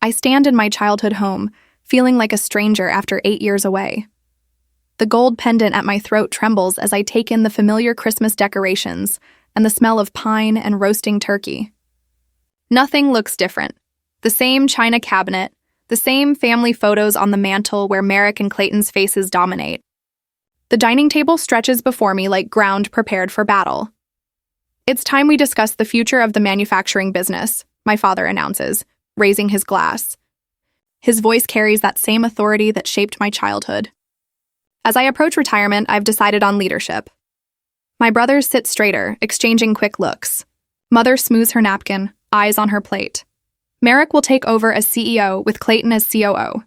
I stand in my childhood home, feeling like a stranger after 8 years away. The gold pendant at my throat trembles as I take in the familiar Christmas decorations and the smell of pine and roasting turkey. Nothing looks different. The same china cabinet, the same family photos on the mantle where Merrick and Clayton's faces dominate. The dining table stretches before me like ground prepared for battle. "It's time we discuss the future of the manufacturing business," my father announces, raising his glass. His voice carries that same authority that shaped my childhood. As I approach retirement, I've decided on leadership. My brothers sit straighter, exchanging quick looks. Mother smooths her napkin, eyes on her plate. Merrick will take over as CEO with Clayton as COO.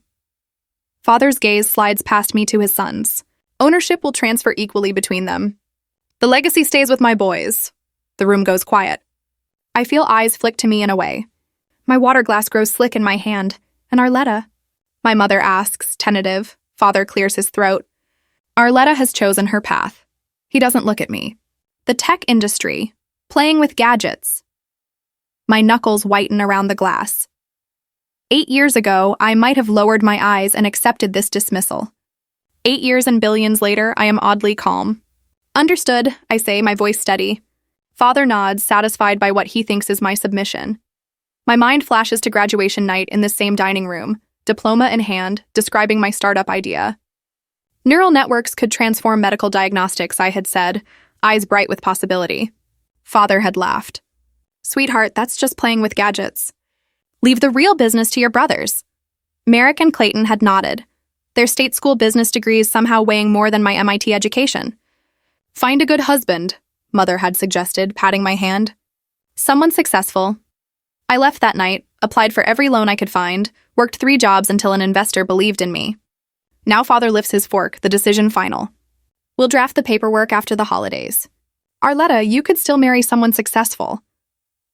Father's gaze slides past me to his sons. Ownership will transfer equally between them. "The legacy stays with my boys." The room goes quiet. I feel eyes flick to me and away. My water glass grows slick in my hand. "And Arletta?" My mother asks, tentative. Father clears his throat. "Arletta has chosen her path." He doesn't look at me. "The tech industry. Playing with gadgets." My knuckles whiten around the glass. 8 years ago, I might have lowered my eyes and accepted this dismissal. 8 years and billions later, I am oddly calm. "Understood," I say, my voice steady. Father nods, satisfied by what he thinks is my submission. My mind flashes to graduation night in this same dining room, diploma in hand, describing my startup idea. Neural networks could transform medical diagnostics, I had said, eyes bright with possibility. Father had laughed. "Sweetheart, that's just playing with gadgets. Leave the real business to your brothers." Merrick and Clayton had nodded, their state school business degrees somehow weighing more than my MIT education. "Find a good husband," Mother had suggested, patting my hand. "Someone successful." I left that night, applied for every loan I could find, worked 3 jobs until an investor believed in me. Now Father lifts his fork, the decision final. "We'll draft the paperwork after the holidays." "Arletta, you could still marry someone successful."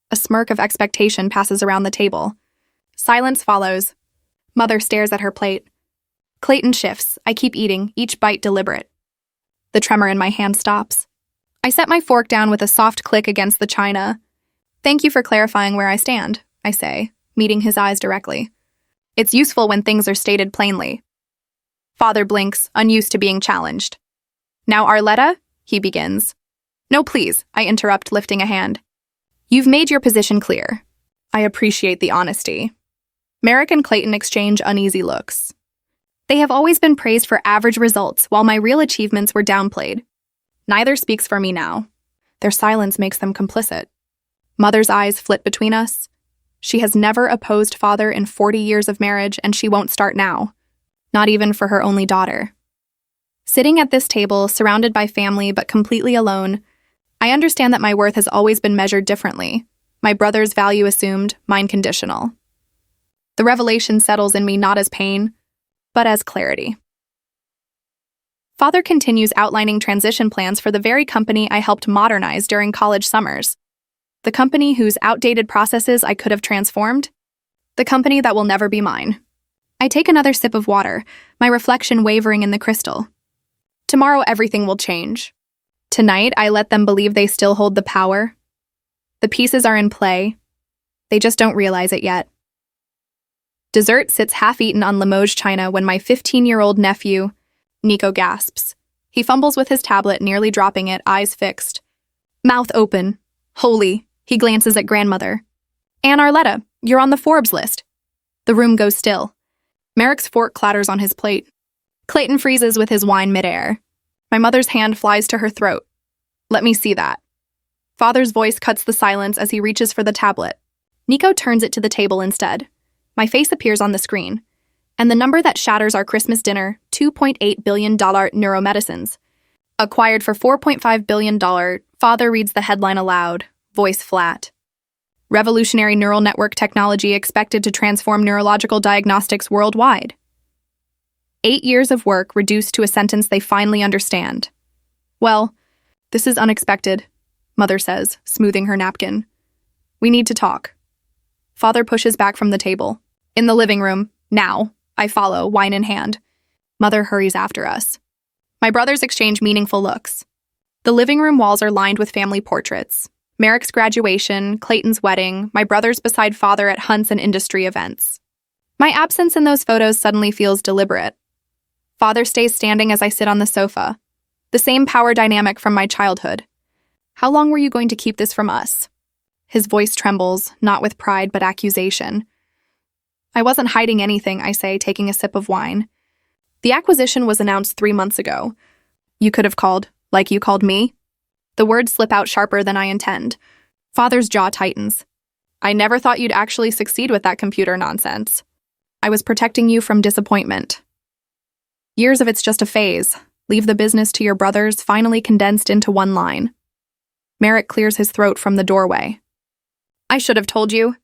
A smirk of expectation passes around the table. Silence follows. Mother stares at her plate. Clayton shifts. I keep eating, each bite deliberate. The tremor in my hand stops. I set my fork down with a soft click against the china. "Thank you for clarifying where I stand," I say, meeting his eyes directly. "It's useful when things are stated plainly." Father blinks, unused to being challenged. "Now, Arletta," he begins. "No, please," I interrupt, lifting a hand. "You've made your position clear." I appreciate the honesty. Merrick and Clayton exchange uneasy looks. They have always been praised for average results, while my real achievements were downplayed. Neither speaks for me now. Their silence makes them complicit. Mother's eyes flit between us. She has never opposed Father in 40 years of marriage, and she won't start now. Not even for her only daughter. Sitting at this table, surrounded by family but completely alone, I understand that my worth has always been measured differently. My brother's value assumed, mine conditional. The revelation settles in me not as pain, but as clarity. Father continues outlining transition plans for the very company I helped modernize during college summers. The company whose outdated processes I could have transformed. The company that will never be mine. I take another sip of water, my reflection wavering in the crystal. Tomorrow everything will change. Tonight, I let them believe they still hold the power. The pieces are in play. They just don't realize it yet. Dessert sits half-eaten on Limoges china when my 15-year-old nephew, Nico, gasps. He fumbles with his tablet, nearly dropping it, eyes fixed. Mouth open. Holy, he glances at grandmother. "Ann Arletta, you're on the Forbes list." The room goes still. Merrick's fork clatters on his plate. Clayton freezes with his wine midair. My mother's hand flies to her throat. "Let me see that." Father's voice cuts the silence as he reaches for the tablet. Nico turns it to the table instead. My face appears on the screen. And the number that shatters our Christmas dinner, $2.8 billion neuromedicines. Acquired for $4.5 billion, Father reads the headline aloud, voice flat. Revolutionary neural network technology expected to transform neurological diagnostics worldwide. 8 years of work reduced to a sentence they finally understand. "Well, this is unexpected," Mother says, smoothing her napkin. "We need to talk." Father pushes back from the table. "In the living room, now." I follow, wine in hand. Mother hurries after us. My brothers exchange meaningful looks. The living room walls are lined with family portraits. Merrick's graduation, Clayton's wedding, my brothers beside Father at hunts and industry events. My absence in those photos suddenly feels deliberate. Father stays standing as I sit on the sofa. The same power dynamic from my childhood. How long were you going to keep this from us? His voice trembles, not with pride but accusation. I wasn't hiding anything, I say, taking a sip of wine. The acquisition was announced 3 months ago. You could have called, like you called me. The words slip out sharper than I intend. Father's jaw tightens. I never thought you'd actually succeed with that computer nonsense. I was protecting you from disappointment. Years of it's just a phase. Leave the business to your brothers, finally condensed into one line. Merrick clears his throat from the doorway. I should have told you.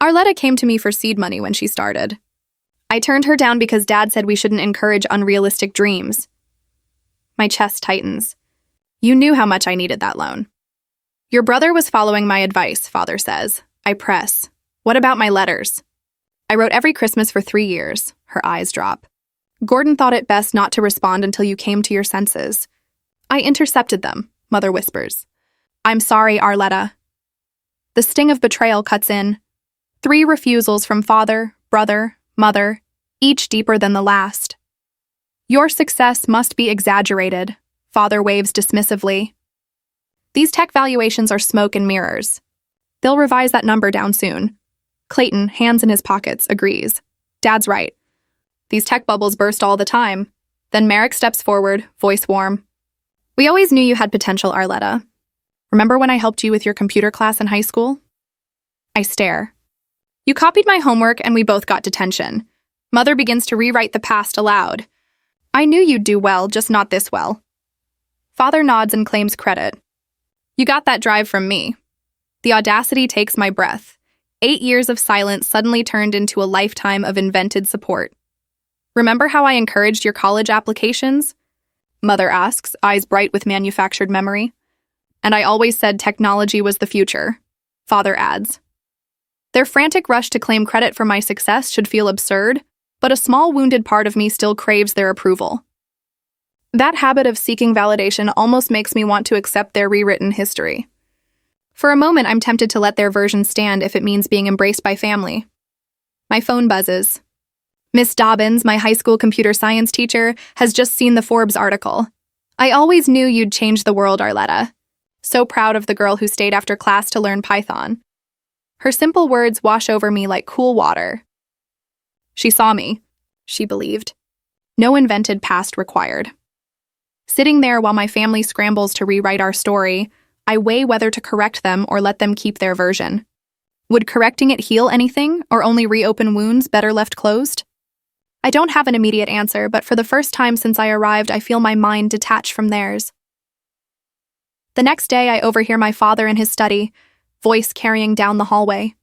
Arletta came to me for seed money when she started. I turned her down because Dad said we shouldn't encourage unrealistic dreams. My chest tightens. You knew how much I needed that loan. Your brother was following my advice, Father says. I press. What about my letters? I wrote every Christmas for 3 years. Her eyes drop. Gordon thought it best not to respond until you came to your senses. I intercepted them, Mother whispers. I'm sorry, Arletta. The sting of betrayal cuts in. 3 refusals from father, brother, mother, each deeper than the last. Your success must be exaggerated, Father waves dismissively. These tech valuations are smoke and mirrors. They'll revise that number down soon. Clayton, hands in his pockets, agrees. Dad's right. These tech bubbles burst all the time. Then Merrick steps forward, voice warm. We always knew you had potential, Arletta. Remember when I helped you with your computer class in high school? I stare. You copied my homework and we both got detention. Mother begins to rewrite the past aloud. I knew you'd do well, just not this well. Father nods and claims credit. You got that drive from me. The audacity takes my breath. 8 years of silence suddenly turned into a lifetime of invented support. Remember how I encouraged your college applications? Mother asks, eyes bright with manufactured memory. And I always said technology was the future. Father adds. Their frantic rush to claim credit for my success should feel absurd, but a small wounded part of me still craves their approval. That habit of seeking validation almost makes me want to accept their rewritten history. For a moment, I'm tempted to let their version stand if it means being embraced by family. My phone buzzes. Miss Dobbins, my high school computer science teacher, has just seen the Forbes article. I always knew you'd change the world, Arletta. So proud of the girl who stayed after class to learn Python. Her simple words wash over me like cool water. She saw me, she believed. No invented past required. Sitting there while my family scrambles to rewrite our story, I weigh whether to correct them or let them keep their version. Would correcting it heal anything, or only reopen wounds better left closed? I don't have an immediate answer, but for the first time since I arrived, I feel my mind detach from theirs. The next day, I overhear my father in his study, voice carrying down the hallway.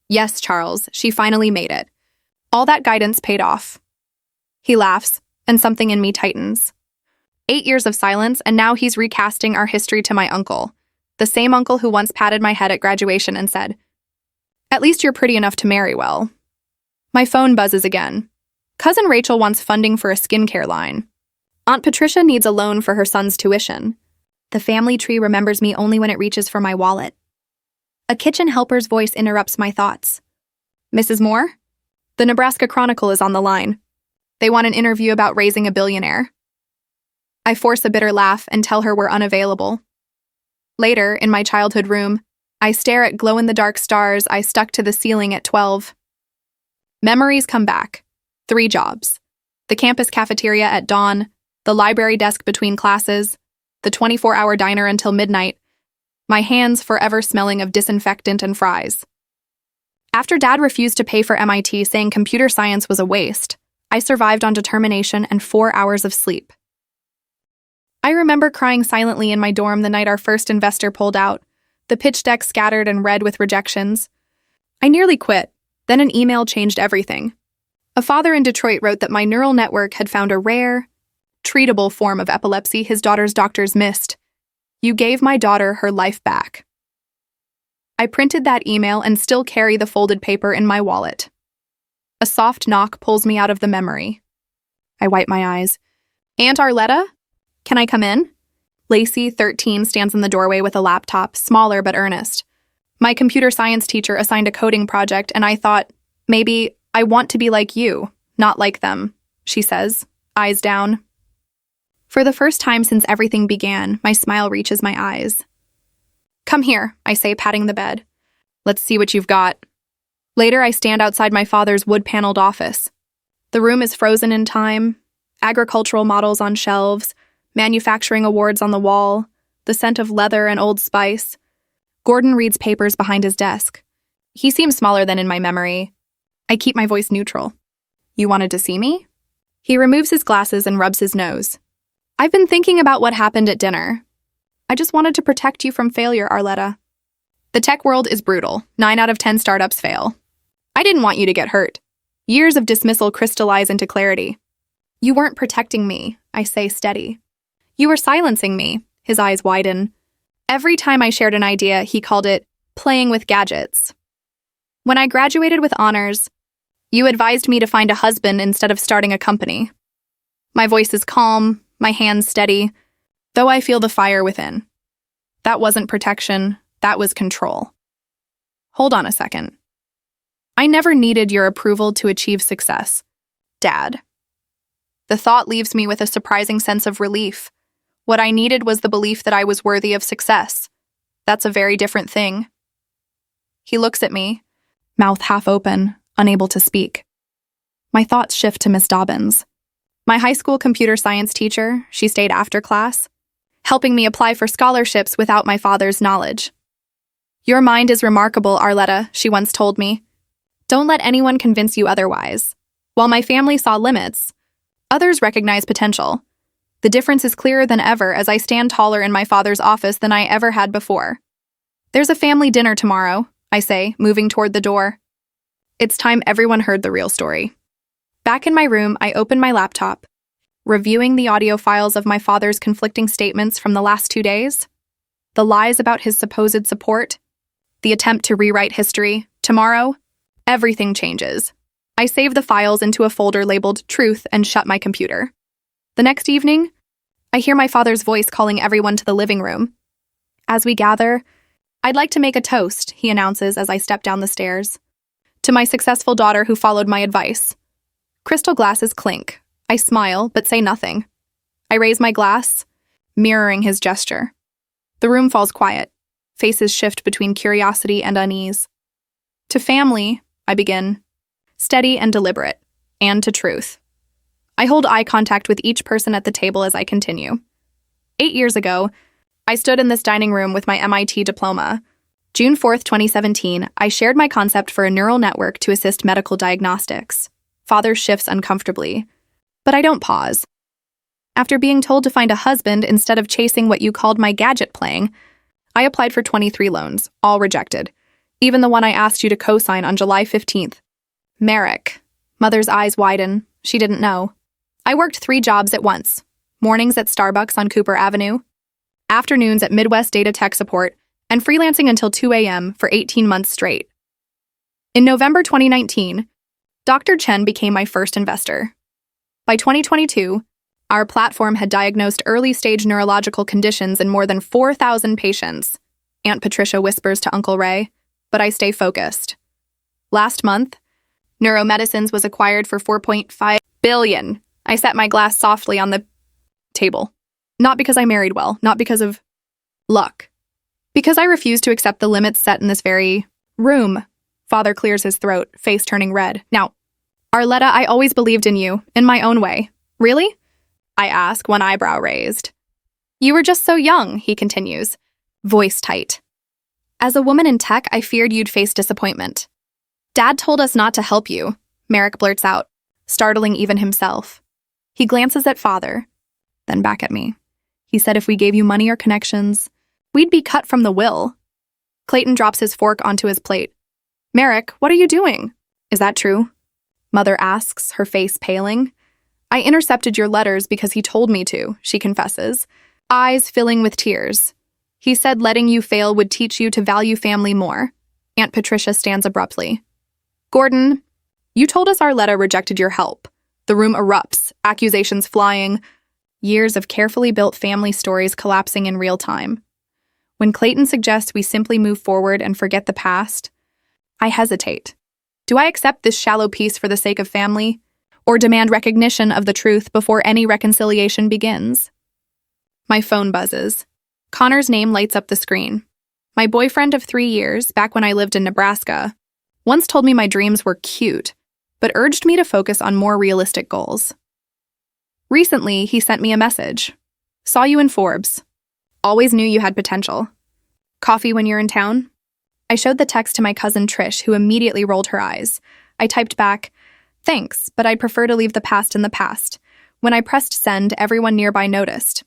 Yes, Charles, she finally made it. All that guidance paid off. He laughs, and something in me tightens. 8 years of silence, and now he's recasting our history to my uncle, the same uncle who once patted my head at graduation and said, "At least you're pretty enough to marry well." My phone buzzes again. Cousin Rachel wants funding for a skincare line. Aunt Patricia needs a loan for her son's tuition. The family tree remembers me only when it reaches for my wallet. A kitchen helper's voice interrupts my thoughts. Mrs. Moore? The Nebraska Chronicle is on the line. They want an interview about raising a billionaire. I force a bitter laugh and tell her we're unavailable. Later, in my childhood room, I stare at glow-in-the-dark stars I stuck to the ceiling at 12. Memories come back. 3 jobs. The campus cafeteria at dawn, the library desk between classes, the 24-hour diner until midnight, my hands forever smelling of disinfectant and fries. After Dad refused to pay for MIT, saying computer science was a waste, I survived on determination and 4 hours of sleep. I remember crying silently in my dorm the night our first investor pulled out, the pitch deck scattered and red with rejections. I nearly quit, then an email changed everything. A father in Detroit wrote that my neural network had found a rare, treatable form of epilepsy his daughter's doctors missed. You gave my daughter her life back. I printed that email and still carry the folded paper in my wallet. A soft knock pulls me out of the memory. I wipe my eyes. Aunt Arletta? Can I come in? Lacey, 13, stands in the doorway with a laptop, smaller but earnest. My computer science teacher assigned a coding project, and I thought, maybe I want to be like you, not like them, she says, eyes down. For the first time since everything began, my smile reaches my eyes. Come here, I say, patting the bed. Let's see what you've got. Later, I stand outside my father's wood-paneled office. The room is frozen in time, agricultural models on shelves, manufacturing awards on the wall, the scent of leather and Old Spice. Gordon reads papers behind his desk. He seems smaller than in my memory. I keep my voice neutral. You wanted to see me? He removes his glasses and rubs his nose. I've been thinking about what happened at dinner. I just wanted to protect you from failure, Arletta. The tech world is brutal. 9 out of 10 startups fail. I didn't want you to get hurt. Years of dismissal crystallize into clarity. You weren't protecting me, I say steady. You were silencing me, his eyes widen. Every time I shared an idea, he called it playing with gadgets. When I graduated with honors, you advised me to find a husband instead of starting a company. My voice is calm, my hands steady, though I feel the fire within. That wasn't protection, that was control. Hold on a second. I never needed your approval to achieve success, Dad. The thought leaves me with a surprising sense of relief. What I needed was the belief that I was worthy of success. That's a very different thing. He looks at me, mouth half open, unable to speak. My thoughts shift to Miss Dobbins. My high school computer science teacher, she stayed after class, helping me apply for scholarships without my father's knowledge. Your mind is remarkable, Arletta, she once told me. Don't let anyone convince you otherwise. While my family saw limits, others recognize potential. The difference is clearer than ever as I stand taller in my father's office than I ever had before. There's a family dinner tomorrow, I say, moving toward the door. It's time everyone heard the real story. Back in my room, I open my laptop, reviewing the audio files of my father's conflicting statements from the last 2 days, the lies about his supposed support, the attempt to rewrite history. Tomorrow, everything changes. I save the files into a folder labeled Truth and shut my computer. The next evening, I hear my father's voice calling everyone to the living room. As we gather, I'd like to make a toast, he announces as I step down the stairs. To my successful daughter who followed my advice. Crystal glasses clink. I smile, but say nothing. I raise my glass, mirroring his gesture. The room falls quiet. Faces shift between curiosity and unease. To family, I begin, steady and deliberate, and to truth. I hold eye contact with each person at the table as I continue. 8 years ago, I stood in this dining room with my MIT diploma. June 4th, 2017, I shared my concept for a neural network to assist medical diagnostics. Father shifts uncomfortably. But I don't pause. After being told to find a husband instead of chasing what you called my gadget playing, I applied for 23 loans, all rejected. Even the one I asked you to co-sign on July 15th. Merrick. Mother's eyes widen. She didn't know. I worked 3 jobs at once. Mornings at Starbucks on Cooper Avenue, afternoons at Midwest Data Tech Support, and freelancing until 2 a.m. for 18 months straight. In November 2019, Dr. Chen became my first investor. By 2022, our platform had diagnosed early-stage neurological conditions in more than 4,000 patients. Aunt Patricia whispers to Uncle Ray, but I stay focused. Last month, Neuromedicines was acquired for $4.5 billion. I set my glass softly on the table. Not because I married well, not because of luck. Because I refuse to accept the limits set in this very room. Father clears his throat, face turning red. Now, Arletta, I always believed in you, in my own way. Really? I ask, one eyebrow raised. You were just so young, he continues, voice tight. As a woman in tech, I feared you'd face disappointment. Dad told us not to help you, Merrick blurts out, startling even himself. He glances at Father, then back at me. He said if we gave you money or connections, we'd be cut from the will. Clayton drops his fork onto his plate. Merrick, what are you doing? Is that true? Mother asks, her face paling. I intercepted your letters because he told me to, she confesses, eyes filling with tears. He said letting you fail would teach you to value family more. Aunt Patricia stands abruptly. Gordon, you told us Arletta rejected your help. The room erupts, accusations flying, years of carefully built family stories collapsing in real time. When Clayton suggests we simply move forward and forget the past, I hesitate. Do I accept this shallow peace for the sake of family, or demand recognition of the truth before any reconciliation begins? My phone buzzes. Connor's name lights up the screen. My boyfriend of 3 years, back when I lived in Nebraska, once told me my dreams were cute, but urged me to focus on more realistic goals. Recently, he sent me a message. Saw you in Forbes. Always knew you had potential. Coffee when you're in town? I showed the text to my cousin Trish, who immediately rolled her eyes. I typed back, thanks, but I'd prefer to leave the past in the past. When I pressed send, everyone nearby noticed.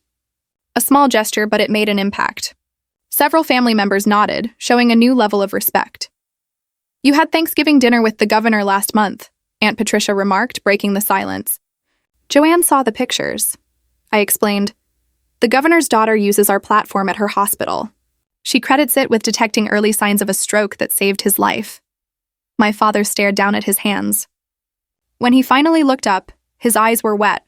A small gesture, but it made an impact. Several family members nodded, showing a new level of respect. You had Thanksgiving dinner with the governor last month, Aunt Patricia remarked, breaking the silence. Joanne saw the pictures. I explained. The governor's daughter uses our platform at her hospital. She credits it with detecting early signs of a stroke that saved his life. My father stared down at his hands. When he finally looked up, his eyes were wet.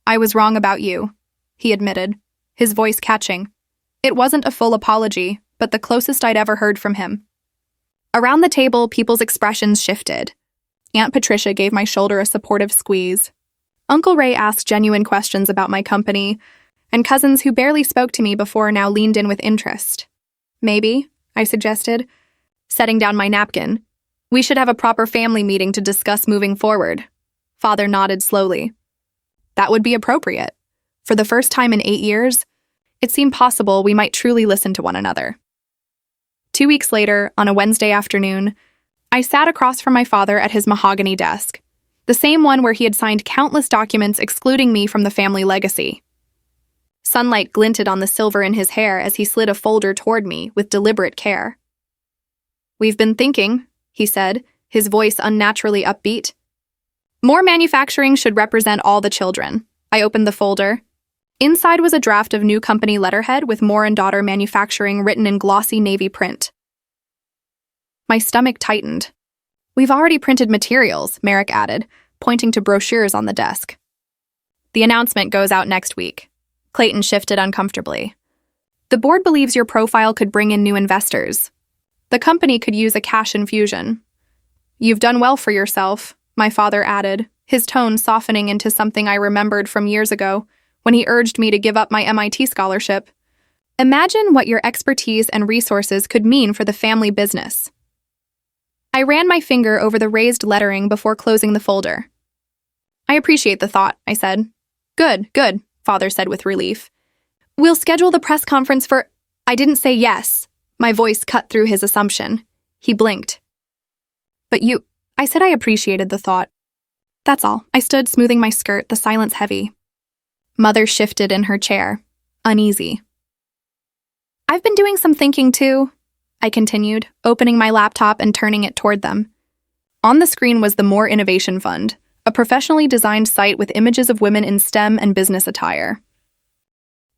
I was wrong about you, he admitted, his voice catching. It wasn't a full apology, but the closest I'd ever heard from him. Around the table, people's expressions shifted. Aunt Patricia gave my shoulder a supportive squeeze. Uncle Ray asked genuine questions about my company, and cousins who barely spoke to me before now leaned in with interest. Maybe, I suggested, setting down my napkin, we should have a proper family meeting to discuss moving forward. Father nodded slowly. That would be appropriate. For the first time in 8 years, it seemed possible we might truly listen to one another. 2 weeks later, on a Wednesday afternoon, I sat across from my father at his mahogany desk, the same one where he had signed countless documents excluding me from the family legacy. Sunlight glinted on the silver in his hair as he slid a folder toward me with deliberate care. We've been thinking, he said, his voice unnaturally upbeat. More manufacturing should represent all the children. I opened the folder. Inside was a draft of new company letterhead with Moore and Daughter Manufacturing written in glossy navy print. My stomach tightened. We've already printed materials, Merrick added, pointing to brochures on the desk. The announcement goes out next week. Clayton shifted uncomfortably. The board believes your profile could bring in new investors. The company could use a cash infusion. You've done well for yourself, my father added, his tone softening into something I remembered from years ago when he urged me to give up my MIT scholarship. Imagine what your expertise and resources could mean for the family business. I ran my finger over the raised lettering before closing the folder. I appreciate the thought, I said. Good, Father said with relief. We'll schedule the press conference for... I didn't say yes. My voice cut through his assumption. He blinked. But you... I said I appreciated the thought. That's all. I stood smoothing my skirt, the silence heavy. Mother shifted in her chair, uneasy. I've been doing some thinking too, I continued, opening my laptop and turning it toward them. On the screen was the More Innovation Fund, a professionally designed site with images of women in STEM and business attire.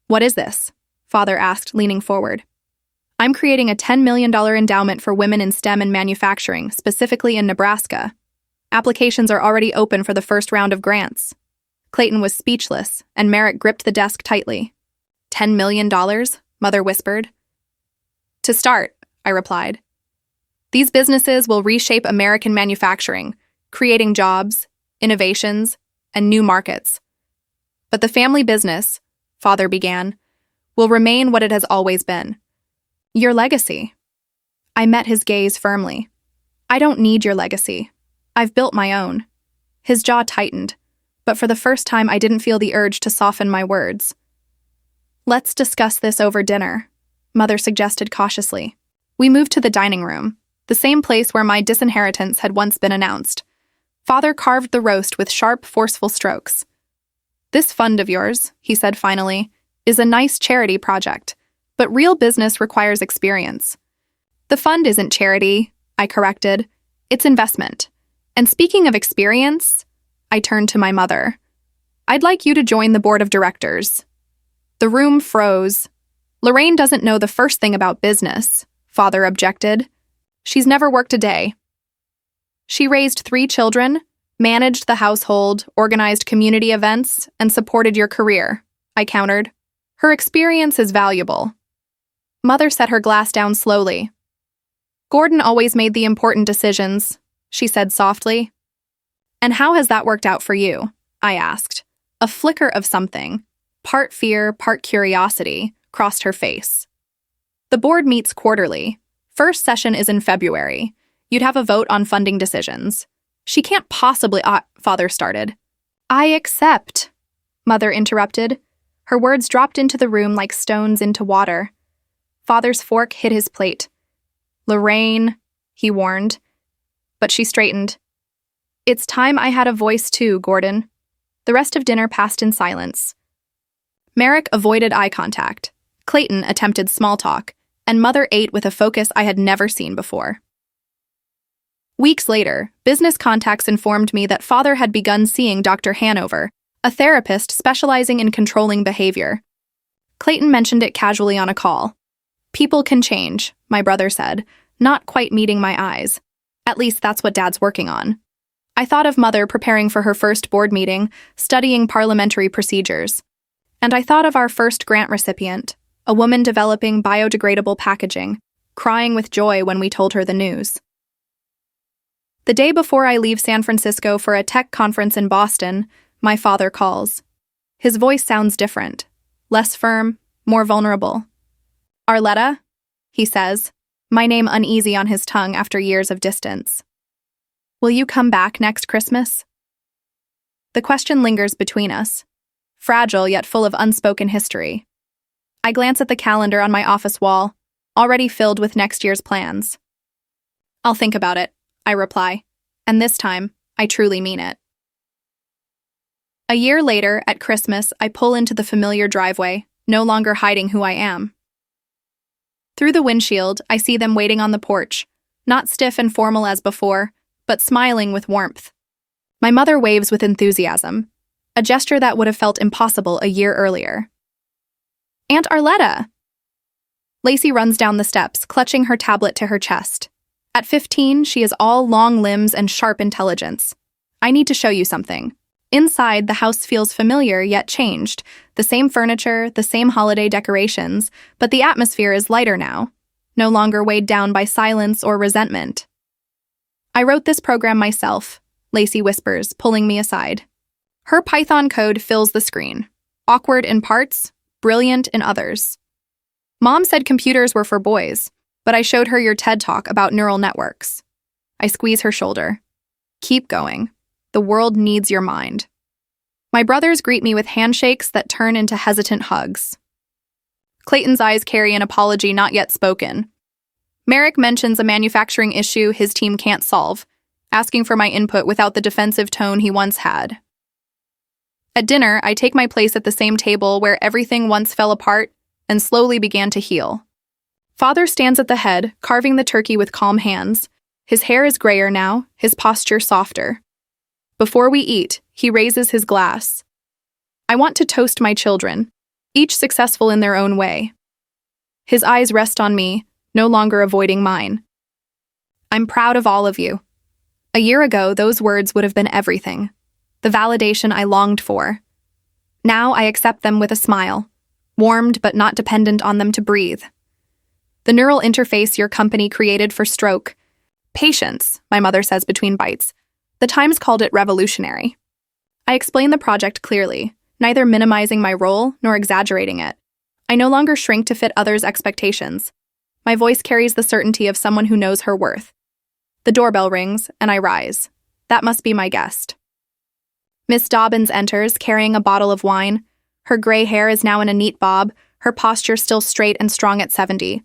What is this? Father asked, leaning forward. I'm creating a $10 million endowment for women in STEM and manufacturing, specifically in Nebraska. Applications are already open for the first round of grants. Clayton was speechless, and Merrick gripped the desk tightly. $10 million? Mother whispered. To start, I replied. These businesses will reshape American manufacturing, creating jobs, innovations, and new markets. But the family business, Father began, will remain what it has always been. Your legacy. I met his gaze firmly. I don't need your legacy. I've built my own. His jaw tightened, but for the first time I didn't feel the urge to soften my words. Let's discuss this over dinner, Mother suggested cautiously. We moved to the dining room, the same place where my disinheritance had once been announced. Father carved the roast with sharp, forceful strokes. This fund of yours, he said finally, is a nice charity project, but real business requires experience. The fund isn't charity, I corrected. It's investment. And speaking of experience, I turned to my mother. I'd like you to join the board of directors. The room froze. Lorraine doesn't know the first thing about business, Father objected. She's never worked a day. She raised 3 children, managed the household, organized community events, and supported your career, I countered. Her experience is valuable. Mother set her glass down slowly. Gordon always made the important decisions. she said softly. And how has that worked out for you? I asked. A flicker of something, part fear, part curiosity, crossed her face. The board meets quarterly. First session is in February. You'd have a vote on funding decisions. She can't possibly, Father started. I accept, Mother interrupted. Her words dropped into the room like stones into water. Father's fork hit his plate. Lorraine, he warned. But she straightened. It's time I had a voice too, Gordon. The rest of dinner passed in silence. Merrick avoided eye contact. Clayton attempted small talk, and Mother ate with a focus I had never seen before. Weeks later, business contacts informed me that Father had begun seeing Dr. Hanover, a therapist specializing in controlling behavior. Clayton mentioned it casually on a call. People can change, my brother said, not quite meeting my eyes. At least that's what Dad's working on. I thought of Mother preparing for her first board meeting, studying parliamentary procedures. And I thought of our first grant recipient, a woman developing biodegradable packaging, crying with joy when we told her the news. The day before I leave San Francisco for a tech conference in Boston, my father calls. His voice sounds different, less firm, more vulnerable. Arletta, he says, my name uneasy on his tongue after years of distance. Will you come back next Christmas? The question lingers between us, fragile yet full of unspoken history. I glance at the calendar on my office wall, already filled with next year's plans. I'll think about it, I reply, and this time, I truly mean it. A year later, at Christmas, I pull into the familiar driveway, no longer hiding who I am. Through the windshield, I see them waiting on the porch, not stiff and formal as before, but smiling with warmth. My mother waves with enthusiasm, a gesture that would have felt impossible a year earlier. Aunt Arletta! Lacey runs down the steps, clutching her tablet to her chest. At 15, she is all long limbs and sharp intelligence. I need to show you something. Inside, the house feels familiar yet changed. The same furniture, the same holiday decorations, but the atmosphere is lighter now, no longer weighed down by silence or resentment. I wrote this program myself, Lacey whispers, pulling me aside. Her Python code fills the screen. Awkward in parts, brilliant in others. Mom said computers were for boys, but I showed her your TED Talk about neural networks. I squeeze her shoulder. Keep going. The world needs your mind. My brothers greet me with handshakes that turn into hesitant hugs. Clayton's eyes carry an apology not yet spoken. Merrick mentions a manufacturing issue his team can't solve, asking for my input without the defensive tone he once had. At dinner, I take my place at the same table where everything once fell apart and slowly began to heal. Father stands at the head, carving the turkey with calm hands. His hair is grayer now, his posture softer. Before we eat, he raises his glass. I want to toast my children, each successful in their own way. His eyes rest on me, no longer avoiding mine. I'm proud of all of you. A year ago, those words would have been everything, the validation I longed for. Now I accept them with a smile, warmed but not dependent on them to breathe. The neural interface your company created for stroke. Patience, my mother says between bites. The Times called it revolutionary. I explain the project clearly, neither minimizing my role nor exaggerating it. I no longer shrink to fit others' expectations. My voice carries the certainty of someone who knows her worth. The doorbell rings, and I rise. That must be my guest. Miss Dobbins enters, carrying a bottle of wine. Her gray hair is now in a neat bob, her posture still straight and strong at 70.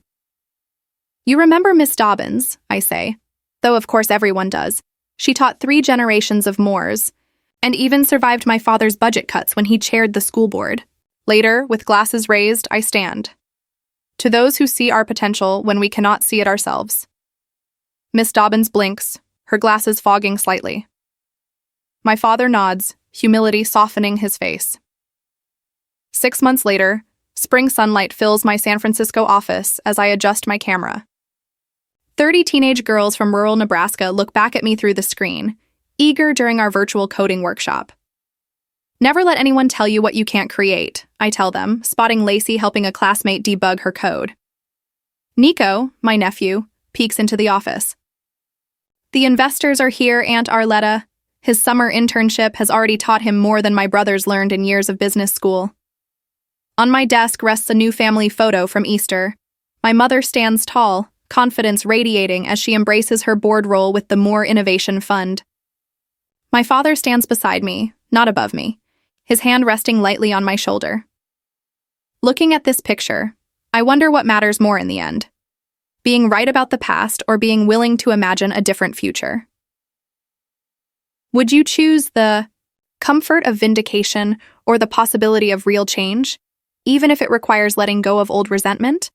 You remember Miss Dobbins, I say, though of course everyone does. She taught 3 generations of Moors, and even survived my father's budget cuts when he chaired the school board. Later, with glasses raised, I stand. To those who see our potential when we cannot see it ourselves. Miss Dobbins blinks, her glasses fogging slightly. My father nods, humility softening his face. 6 months later, spring sunlight fills my San Francisco office as I adjust my camera. 30 teenage girls from rural Nebraska look back at me through the screen, eager during our virtual coding workshop. Never let anyone tell you what you can't create, I tell them, spotting Lacey helping a classmate debug her code. Nico, my nephew, peeks into the office. The investors are here, Aunt Arletta. His summer internship has already taught him more than my brothers learned in years of business school. On my desk rests a new family photo from Easter. My mother stands tall, confidence radiating as she embraces her board role with the More Innovation Fund. My father stands beside me, not above me, his hand resting lightly on my shoulder. Looking at this picture, I wonder what matters more in the end. Being right about the past or being willing to imagine a different future. Would you choose the comfort of vindication or the possibility of real change, even if it requires letting go of old resentment?